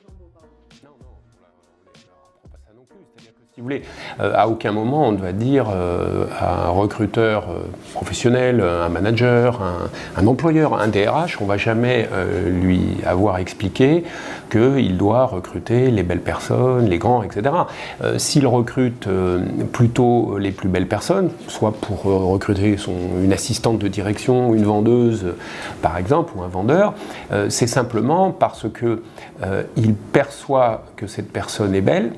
pas ça non plus. C'est-à-dire que, si vous voulez, à aucun moment on doit dire à un recruteur professionnel, un manager, un employeur, un DRH, on ne va jamais lui avoir expliqué qu'il doit recruter les belles personnes, les grands, etc. S'il recrute plutôt les plus belles personnes, soit pour recruter une assistante de direction, une vendeuse par exemple, ou un vendeur, c'est simplement parce qu'il perçoit que cette personne est belle.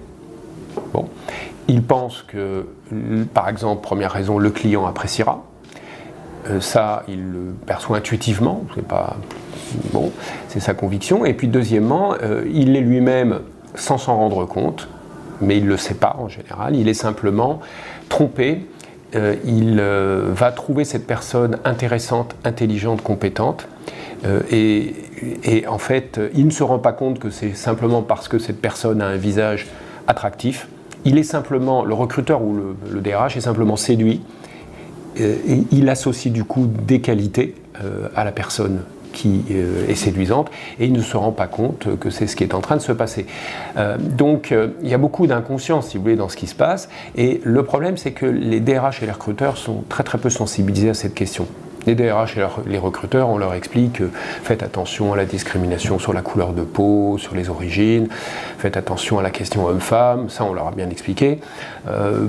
Bon. Il pense que, par exemple, première raison, le client appréciera. Ça, il le perçoit intuitivement, c'est sa conviction. Et puis deuxièmement, il l'est lui-même sans s'en rendre compte, mais il ne le sait pas en général, il est simplement trompé. Il va trouver cette personne intéressante, intelligente, compétente, et en fait, il ne se rend pas compte que c'est simplement parce que cette personne a un visage attractif. Le recruteur ou le DRH est simplement séduit, et il associe du coup des qualités à la personne qui est séduisante, et il ne se rend pas compte que c'est ce qui est en train de se passer. Donc il y a beaucoup d'inconscience, si vous voulez, dans ce qui se passe, et le problème c'est que les DRH et les recruteurs sont très très peu sensibilisés à cette question. Les DRH et les recruteurs, on leur explique faites attention à la discrimination sur la couleur de peau, sur les origines, faites attention à la question homme-femme, ça on leur a bien expliqué.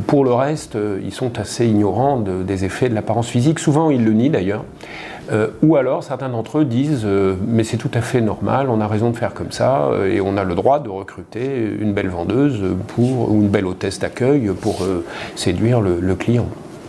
Pour le reste, ils sont assez ignorants des effets de l'apparence physique, souvent ils le nient d'ailleurs. Ou alors certains d'entre eux disent mais c'est tout à fait normal, on a raison de faire comme ça et on a le droit de recruter une belle vendeuse ou une belle hôtesse d'accueil pour séduire le client.